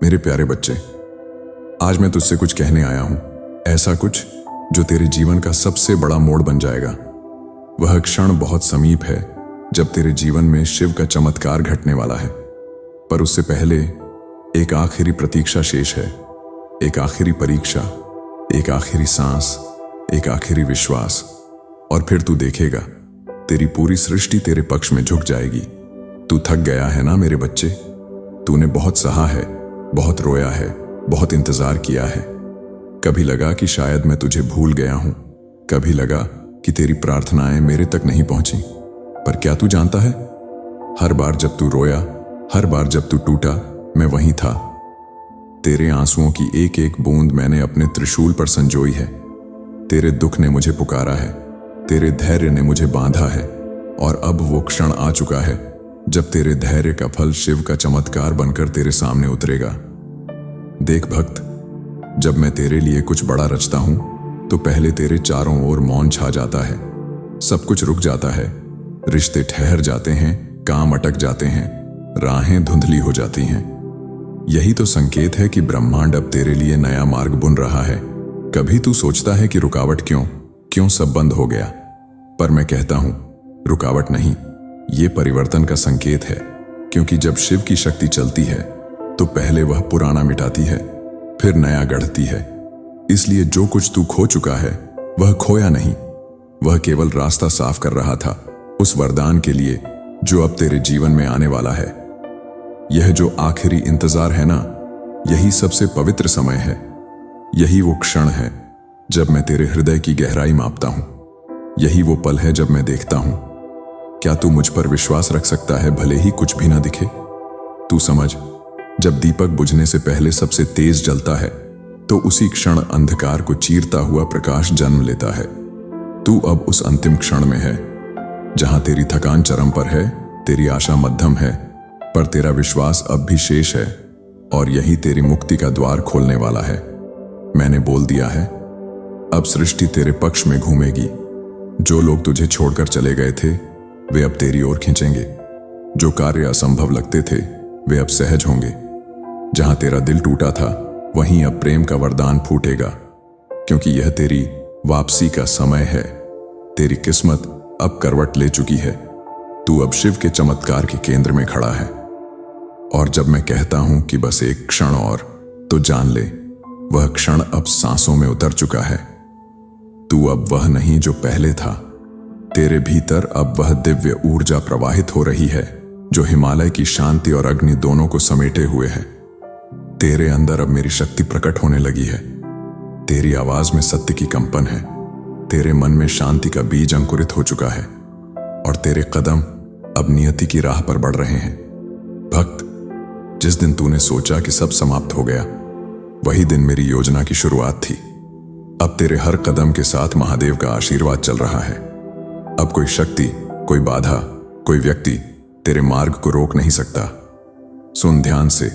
मेरे प्यारे बच्चे, आज मैं तुझसे कुछ कहने आया हूं, ऐसा कुछ जो तेरे जीवन का सबसे बड़ा मोड़ बन जाएगा। वह क्षण बहुत समीप है जब तेरे जीवन में शिव का चमत्कार घटने वाला है। पर उससे पहले एक आखिरी प्रतीक्षा शेष है, एक आखिरी परीक्षा, एक आखिरी सांस, एक आखिरी विश्वास। और फिर तू देखेगा, तेरी पूरी सृष्टि तेरे पक्ष में झुक जाएगी। तू थक गया है ना मेरे बच्चे? तूने बहुत सहा है, बहुत रोया है, बहुत इंतजार किया है। कभी लगा कि शायद मैं तुझे भूल गया हूं, कभी लगा कि तेरी प्रार्थनाएं मेरे तक नहीं पहुंची। पर क्या तू जानता है, हर बार जब तू रोया, हर बार जब तू टूटा, मैं वहीं था। तेरे आंसुओं की एक एक बूंद मैंने अपने त्रिशूल पर संजोई है। तेरे दुख ने मुझे पुकारा है, तेरे धैर्य ने मुझे बांधा है। और अब वो क्षण आ चुका है जब तेरे धैर्य का फल शिव का चमत्कार बनकर तेरे सामने उतरेगा। देख भक्त, जब मैं तेरे लिए कुछ बड़ा रचता हूं तो पहले तेरे चारों ओर मौन छा जाता है। सब कुछ रुक जाता है, रिश्ते ठहर जाते हैं, काम अटक जाते हैं, राहें धुंधली हो जाती हैं। यही तो संकेत है कि ब्रह्मांड अब तेरे लिए नया मार्ग बुन रहा है। कभी तू सोचता है कि रुकावट क्यों सब बंद हो गया। पर मैं कहता हूं, रुकावट नहीं, ये परिवर्तन का संकेत है। क्योंकि जब शिव की शक्ति चलती है तो पहले वह पुराना मिटाती है, फिर नया गढ़ती है। इसलिए जो कुछ तू खो चुका है वह खोया नहीं, वह केवल रास्ता साफ कर रहा था उस वरदान के लिए जो अब तेरे जीवन में आने वाला है। यह जो आखिरी इंतजार है ना, यही सबसे पवित्र समय है। यही वो क्षण है जब मैं तेरे हृदय की गहराई मापता हूं। यही वो पल है जब मैं देखता हूं, क्या तू मुझ पर विश्वास रख सकता है भले ही कुछ भी ना दिखे। तू समझ, जब दीपक बुझने से पहले सबसे तेज जलता है तो उसी क्षण अंधकार को चीरता हुआ प्रकाश जन्म लेता है। तू अब उस अंतिम क्षण में है जहां तेरी थकान चरम पर है, तेरी आशा मध्यम है, पर तेरा विश्वास अब भी शेष है। और यही तेरी मुक्ति का द्वार खोलने वाला है। मैंने बोल दिया है, अब सृष्टि तेरे पक्ष में घूमेगी। जो लोग तुझे छोड़कर चले गए थे वे अब तेरी ओर खींचेंगे। जो कार्य असंभव लगते थे वे अब सहज होंगे। जहां तेरा दिल टूटा था वहीं अब प्रेम का वरदान फूटेगा। क्योंकि यह तेरी वापसी का समय है। तेरी किस्मत अब करवट ले चुकी है। तू अब शिव के चमत्कार के केंद्र में खड़ा है। और जब मैं कहता हूं कि बस एक क्षण और, तो जान ले, वह क्षण अब सांसों में उतर चुका है। तू अब वह नहीं जो पहले था। तेरे भीतर अब वह दिव्य ऊर्जा प्रवाहित हो रही है जो हिमालय की शांति और अग्नि दोनों को समेटे हुए है। तेरे अंदर अब मेरी शक्ति प्रकट होने लगी है। तेरी आवाज में सत्य की कंपन है। तेरे मन में शांति का बीज अंकुरित हो चुका है। और तेरे कदम अब नियति की राह पर बढ़ रहे हैं। भक्त, जिस दिन तूने सोचा कि सब समाप्त हो गया, वही दिन मेरी योजना की शुरुआत थी। अब तेरे हर कदम के साथ महादेव का आशीर्वाद चल रहा है। अब कोई शक्ति, कोई बाधा, कोई व्यक्ति तेरे मार्ग को रोक नहीं सकता। सुन ध्यान से,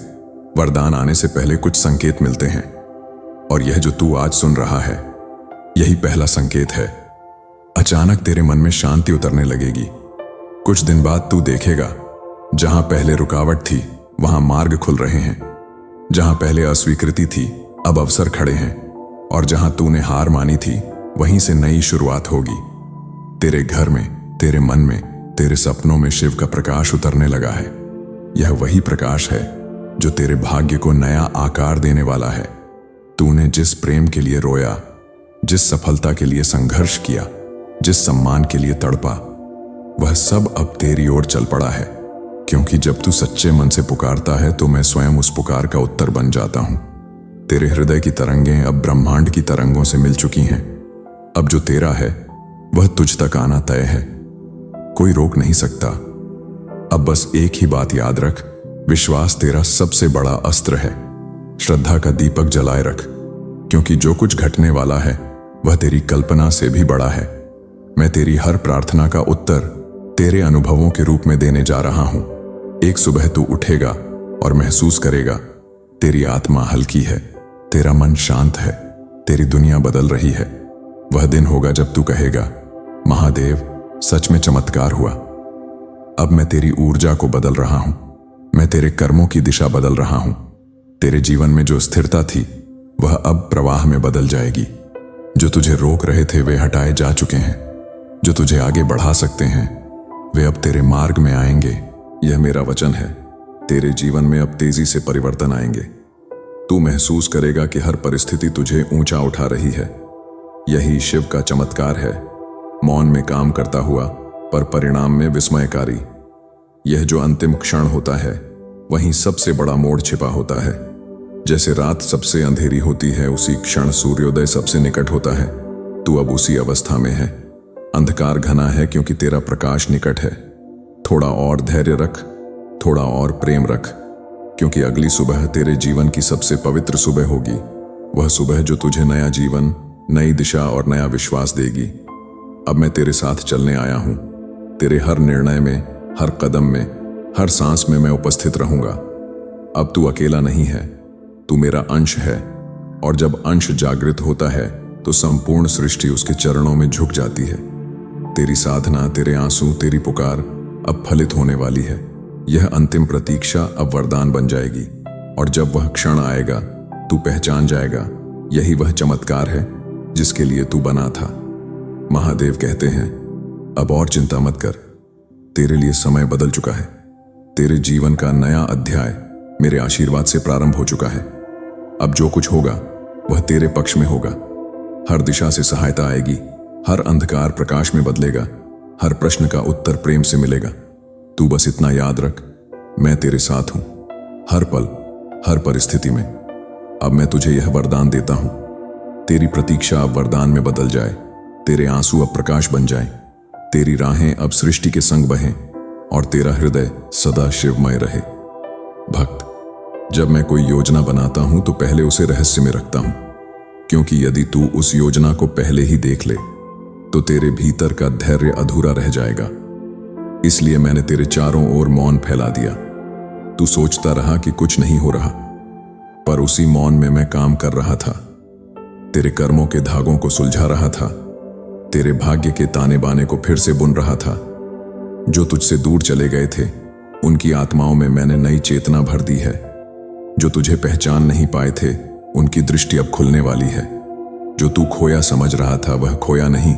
वरदान आने से पहले कुछ संकेत मिलते हैं। और यह जो तू आज सुन रहा है, यही पहला संकेत है। अचानक तेरे मन में शांति उतरने लगेगी। कुछ दिन बाद तू देखेगा, जहां पहले रुकावट थी वहां मार्ग खुल रहे हैं। जहां पहले अस्वीकृति थी अब अवसर खड़े हैं। और जहां तूने हार मानी थी वहीं से नई शुरुआत होगी। तेरे घर में, तेरे मन में, तेरे सपनों में शिव का प्रकाश उतरने लगा है। यह वही प्रकाश है जो तेरे भाग्य को नया आकार देने वाला है। तूने जिस प्रेम के लिए रोया, जिस सफलता के लिए संघर्ष किया, जिस सम्मान के लिए तड़पा, वह सब अब तेरी ओर चल पड़ा है। क्योंकि जब तू सच्चे मन से पुकारता है तो मैं स्वयं उस पुकार का उत्तर बन जाता हूं। तेरे हृदय की तरंगें अब ब्रह्मांड की तरंगों से मिल चुकी हैं। अब जो तेरा है वह तुझ तक आना तय है। कोई रोक नहीं सकता। अब बस एक ही बात याद रख, विश्वास तेरा सबसे बड़ा अस्त्र है। श्रद्धा का दीपक जलाए रख, क्योंकि जो कुछ घटने वाला है वह तेरी कल्पना से भी बड़ा है। मैं तेरी हर प्रार्थना का उत्तर तेरे अनुभवों के रूप में देने जा रहा हूं। एक सुबह तू उठेगा और महसूस करेगा, तेरी आत्मा हल्की है, तेरा मन शांत है, तेरी दुनिया बदल रही है। वह दिन होगा जब तू कहेगा, महादेव, सच में चमत्कार हुआ। अब मैं तेरी ऊर्जा को बदल रहा हूं, मैं तेरे कर्मों की दिशा बदल रहा हूं। तेरे जीवन में जो स्थिरता थी वह अब प्रवाह में बदल जाएगी। जो तुझे रोक रहे थे वे हटाए जा चुके हैं। जो तुझे आगे बढ़ा सकते हैं वे अब तेरे मार्ग में आएंगे। यह मेरा वचन है। तेरे जीवन में अब तेजी से परिवर्तन आएंगे। तू महसूस करेगा कि हर परिस्थिति तुझे ऊंचा उठा रही है। यही शिव का चमत्कार है, मौन में काम करता हुआ पर परिणाम में विस्मयकारी। यह जो अंतिम क्षण होता है वहीं सबसे बड़ा मोड़ छिपा होता है। जैसे रात सबसे अंधेरी होती है उसी क्षण सूर्योदय सबसे निकट होता है। तू अब उसी अवस्था में है। अंधकार घना है क्योंकि तेरा प्रकाश निकट है। थोड़ा और धैर्य रख, थोड़ा और प्रेम रख, क्योंकि अगली सुबह तेरे जीवन की सबसे पवित्र सुबह होगी। वह सुबह जो तुझे नया जीवन, नई दिशा और नया विश्वास देगी। अब मैं तेरे साथ चलने आया हूं। तेरे हर निर्णय में, हर कदम में, हर सांस में मैं उपस्थित रहूंगा। अब तू अकेला नहीं है, तू मेरा अंश है। और जब अंश जागृत होता है तो संपूर्ण सृष्टि उसके चरणों में झुक जाती है। तेरी साधना, तेरे आंसू, तेरी पुकार अब फलित होने वाली है। यह अंतिम प्रतीक्षा अब वरदान बन जाएगी। और जब वह क्षण आएगा तू पहचान जाएगा, यही वह चमत्कार है जिसके लिए तू बना था। महादेव कहते हैं, अब और चिंता मत कर, तेरे लिए समय बदल चुका है। तेरे जीवन का नया अध्याय मेरे आशीर्वाद से प्रारंभ हो चुका है। अब जो कुछ होगा वह तेरे पक्ष में होगा। हर दिशा से सहायता आएगी, हर अंधकार प्रकाश में बदलेगा, हर प्रश्न का उत्तर प्रेम से मिलेगा। तू बस इतना याद रख, मैं तेरे साथ हूं, हर पल, हर परिस्थिति में। अब मैं तुझे यह वरदान देता हूं, तेरी प्रतीक्षा अब वरदान में बदल जाए, तेरे आंसू अब प्रकाश बन जाएं, तेरी राहें अब सृष्टि के संग बहें और तेरा हृदय सदा शिवमय रहे। भक्त, जब मैं कोई योजना बनाता हूं तो पहले उसे रहस्य में रखता हूं, क्योंकि यदि तू उस योजना को पहले ही देख ले तो तेरे भीतर का धैर्य अधूरा रह जाएगा। इसलिए मैंने तेरे चारों ओर मौन फैला दिया। तू सोचता रहा कि कुछ नहीं हो रहा, पर उसी मौन में मैं काम कर रहा था। तेरे कर्मों के धागों को सुलझा रहा था, तेरे भाग्य के ताने बाने को फिर से बुन रहा था। जो तुझसे दूर चले गए थे उनकी आत्माओं में मैंने नई चेतना भर दी है। जो तुझे पहचान नहीं पाए थे उनकी दृष्टि अब खुलने वाली है। जो तू खोया समझ रहा था वह खोया नहीं,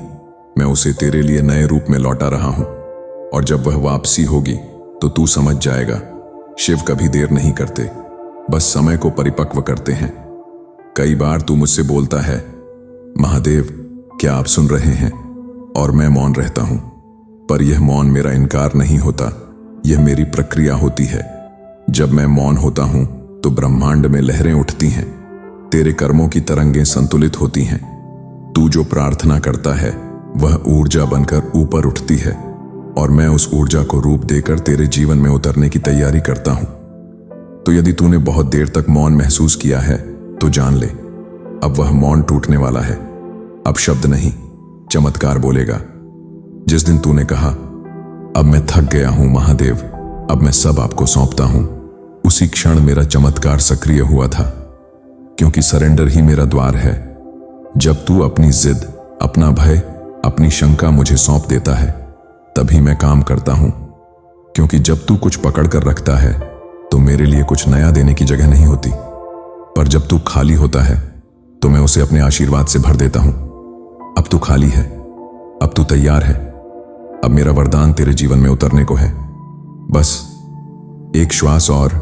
मैं उसे तेरे लिए नए रूप में लौटा रहा हूं। और जब वह वापसी होगी तो तू समझ जाएगा, शिव कभी देर नहीं करते, बस समय को परिपक्व करते हैं। कई बार तू मुझसे बोलता है, महादेव क्या आप सुन रहे हैं? और मैं मौन रहता हूं, पर यह मौन मेरा इनकार नहीं होता, यह मेरी प्रक्रिया होती है। जब मैं मौन होता हूं तो ब्रह्मांड में लहरें उठती हैं, तेरे कर्मों की तरंगें संतुलित होती हैं। तू जो प्रार्थना करता है वह ऊर्जा बनकर ऊपर उठती है और मैं उस ऊर्जा को रूप देकर तेरे जीवन में उतरने की तैयारी करता हूं। तो यदि तूने बहुत देर तक मौन महसूस किया है तो जान ले, अब वह मौन टूटने वाला है। अब शब्द नहीं, चमत्कार बोलेगा। जिस दिन तूने कहा, अब मैं थक गया हूं महादेव, अब मैं सब आपको सौंपता हूं, उसी क्षण मेरा चमत्कार सक्रिय हुआ था। क्योंकि सरेंडर ही मेरा द्वार है। जब तू अपनी जिद, अपना भय, अपनी शंका मुझे सौंप देता है तभी मैं काम करता हूं। क्योंकि जब तू कुछ पकड़ कर रखता है तो मेरे लिए कुछ नया देने की जगह नहीं होती, पर जब तू खाली होता है तो मैं उसे अपने आशीर्वाद से भर देता हूं। अब तू खाली है, अब तू तैयार है, अब मेरा वरदान तेरे जीवन में उतरने को है। बस एक श्वास और,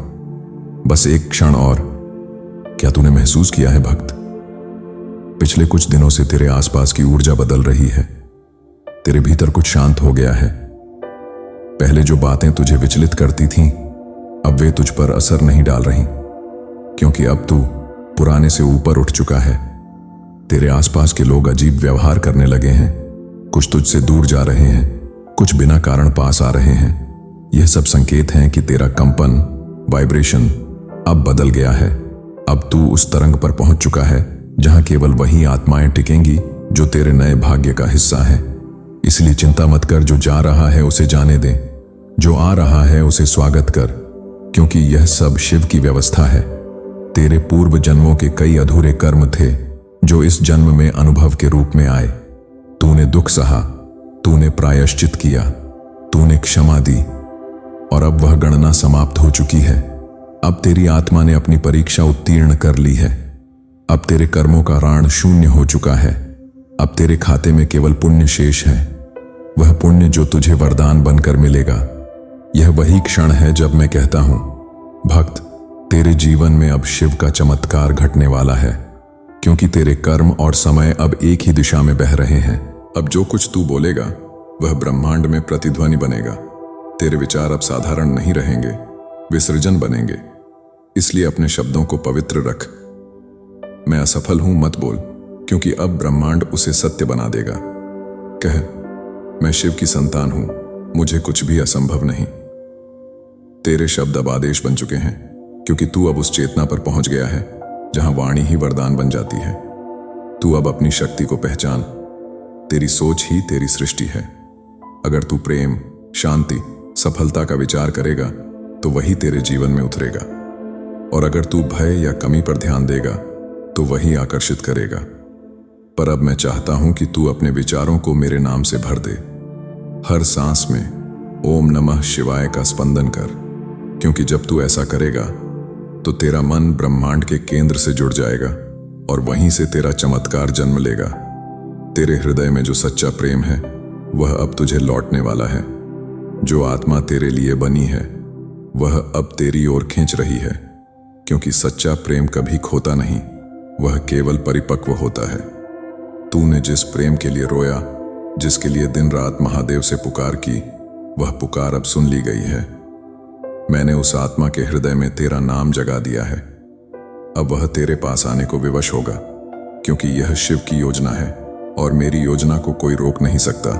बस एक क्षण और। क्या तूने महसूस किया है भक्त? पिछले कुछ दिनों से तेरे आसपास की ऊर्जा बदल रही है, तेरे भीतर कुछ शांत हो गया है। पहले जो बातें तुझे विचलित करती थीं, अब वे तुझ पर असर नहीं डाल रही, क्योंकि अब तू पुराने से ऊपर उठ चुका है। तेरे आसपास के लोग अजीब व्यवहार करने लगे हैं, कुछ तुझसे दूर जा रहे हैं, कुछ बिना कारण पास आ रहे हैं। यह सब संकेत हैं कि तेरा कंपन, वाइब्रेशन अब बदल गया है। अब तू उस तरंग पर पहुंच चुका है जहां केवल वही आत्माएं टिकेंगी जो तेरे नए भाग्य का हिस्सा है। इसलिए चिंता मत कर, जो जा रहा है उसे जाने दे, जो आ रहा है उसे स्वागत कर, क्योंकि यह सब शिव की व्यवस्था है। तेरे पूर्व जन्मों के कई अधूरे कर्म थे जो इस जन्म में अनुभव के रूप में आए। तूने दुख सहा, तूने प्रायश्चित किया, तूने क्षमा दी और अब वह गणना समाप्त हो चुकी है। अब तेरी आत्मा ने अपनी परीक्षा उत्तीर्ण कर ली है। अब तेरे कर्मों का ऋण शून्य हो चुका है। अब तेरे खाते में केवल पुण्य शेष है, वह पुण्य जो तुझे वरदान बनकर मिलेगा। यह वही क्षण है जब मैं कहता हूं, भक्त, तेरे जीवन में अब शिव का चमत्कार घटने वाला है, क्योंकि तेरे कर्म और समय अब एक ही दिशा में बह रहे हैं। अब जो कुछ तू बोलेगा वह ब्रह्मांड में प्रतिध्वनि बनेगा। तेरे विचार अब साधारण नहीं रहेंगे, विसर्जन बनेंगे। इसलिए अपने शब्दों को पवित्र रख। मैं असफल हूं मत बोल, क्योंकि अब ब्रह्मांड उसे सत्य बना देगा। कह, मैं शिव की संतान हूं, मुझे कुछ भी असंभव नहीं। तेरे शब्द अब आदेश बन चुके हैं, क्योंकि तू अब उस चेतना पर पहुंच गया है जहां वाणी ही वरदान बन जाती है। तू अब अपनी शक्ति को पहचान। तेरी सोच ही तेरी सृष्टि है। अगर तू प्रेम, शांति, सफलता का विचार करेगा तो वही तेरे जीवन में उतरेगा, और अगर तू भय या कमी पर ध्यान देगा तो वही आकर्षित करेगा। पर अब मैं चाहता हूं कि तू अपने विचारों को मेरे नाम से भर दे। हर सांस में ओम नमः शिवाय का स्पंदन कर, क्योंकि जब तू ऐसा करेगा तो तेरा मन ब्रह्मांड के केंद्र से जुड़ जाएगा और वहीं से तेरा चमत्कार जन्म लेगा। तेरे हृदय में जो सच्चा प्रेम है वह अब तुझे लौटने वाला है। जो आत्मा तेरे लिए बनी है वह अब तेरी ओर खींच रही है, क्योंकि सच्चा प्रेम कभी खोता नहीं, वह केवल परिपक्व होता है। तूने जिस प्रेम के लिए रोया, जिसके लिए दिन रात महादेव से पुकार की, वह पुकार अब सुन ली गई है। मैंने उस आत्मा के हृदय में तेरा नाम जगा दिया है। अब वह तेरे पास आने को विवश होगा, क्योंकि यह शिव की योजना है और मेरी योजना को कोई रोक नहीं सकता।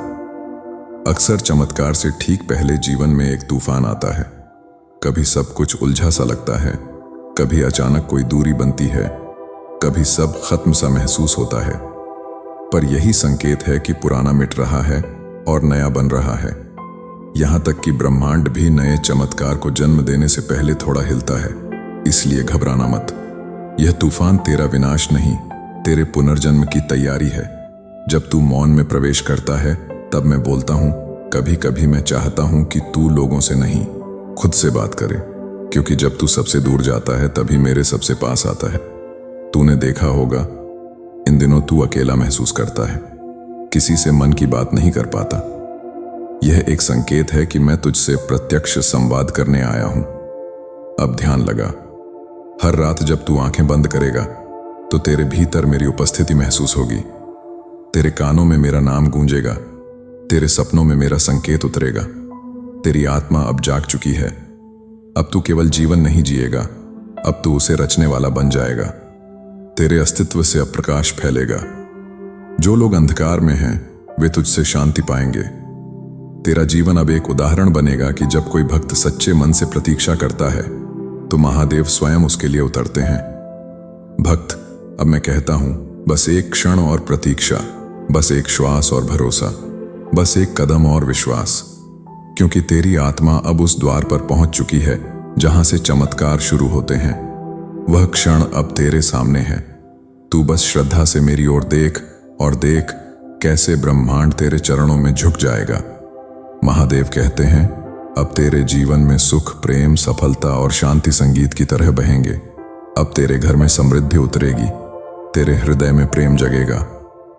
अक्सर चमत्कार से ठीक पहले जीवन में एक तूफान आता है। कभी सब कुछ उलझा सा लगता है, कभी अचानक कोई दूरी बनती है, कभी सब खत्म सा महसूस होता है। पर यही संकेत है कि पुराना मिट रहा है और नया बन रहा है। यहां तक कि ब्रह्मांड भी नए चमत्कार को जन्म देने से पहले थोड़ा हिलता है। इसलिए घबराना मत। यह तूफान तेरा विनाश नहीं, तेरे पुनर्जन्म की तैयारी है। जब तू मौन में प्रवेश करता है तब मैं बोलता हूं, कभी कभी मैं चाहता हूं कि तू लोगों से नहीं, खुद से बात करे, क्योंकि जब तू सबसे दूर जाता है तभी मेरे सबसे पास आता है। तूने देखा होगा, इन दिनों तू अकेला महसूस करता है, किसी से मन की बात नहीं कर पाता। यह एक संकेत है कि मैं तुझसे प्रत्यक्ष संवाद करने आया हूं। अब ध्यान लगा। हर रात जब तू आंखें बंद करेगा तो तेरे भीतर मेरी उपस्थिति महसूस होगी। तेरे कानों में मेरा नाम गूंजेगा, तेरे सपनों में मेरा संकेत उतरेगा। तेरी आत्मा अब जाग चुकी है। अब तू केवल जीवन नहीं जिएगा, अब तू उसे रचने वाला बन जाएगा। तेरे अस्तित्व से अब प्रकाश फैलेगा। जो लोग अंधकार में हैं वे तुझसे शांति पाएंगे। तेरा जीवन अब एक उदाहरण बनेगा कि जब कोई भक्त सच्चे मन से प्रतीक्षा करता है तो महादेव स्वयं उसके लिए उतरते हैं। भक्त, अब मैं कहता हूं, बस एक क्षण और प्रतीक्षा, बस एक श्वास और भरोसा, बस एक कदम और विश्वास, क्योंकि तेरी आत्मा अब उस द्वार पर पहुंच चुकी है जहां से चमत्कार शुरू होते हैं। वह क्षण अब तेरे सामने है। तू बस श्रद्धा से मेरी ओर देख और देख कैसे ब्रह्मांड तेरे चरणों में झुक जाएगा। महादेव कहते हैं, अब तेरे जीवन में सुख, प्रेम, सफलता और शांति संगीत की तरह बहेंगे। अब तेरे घर में समृद्धि उतरेगी, तेरे हृदय में प्रेम जगेगा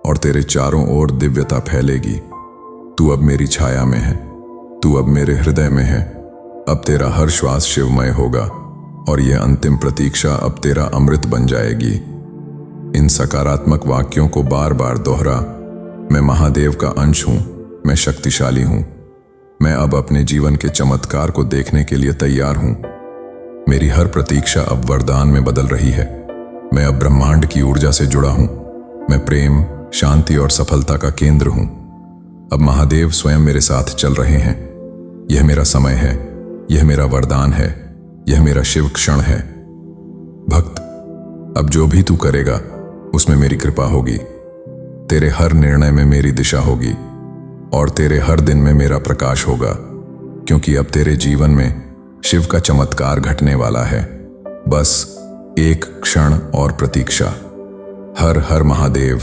और तेरे चारों ओर दिव्यता फैलेगी। तू अब मेरी छाया में है, तू अब मेरे हृदय में है। अब तेरा हर श्वास शिवमय होगा और यह अंतिम प्रतीक्षा अब तेरा अमृत बन जाएगी। इन सकारात्मक वाक्यों को बार बार दोहरा। मैं महादेव का अंश हूं, मैं शक्तिशाली हूं, मैं अब अपने जीवन के चमत्कार को देखने के लिए तैयार हूं। मेरी हर प्रतीक्षा अब वरदान में बदल रही है। मैं अब ब्रह्मांड की ऊर्जा से जुड़ा हूं। मैं प्रेम, शांति और सफलता का केंद्र हूं। अब महादेव स्वयं मेरे साथ चल रहे हैं। यह मेरा समय है, यह मेरा वरदान है, यह मेरा शिव क्षण है। भक्त, अब जो भी तू करेगा उसमें मेरी कृपा होगी। तेरे हर निर्णय में मेरी दिशा होगी और तेरे हर दिन में मेरा प्रकाश होगा, क्योंकि अब तेरे जीवन में शिव का चमत्कार घटने वाला है। बस एक क्षण और प्रतीक्षा। हर हर महादेव।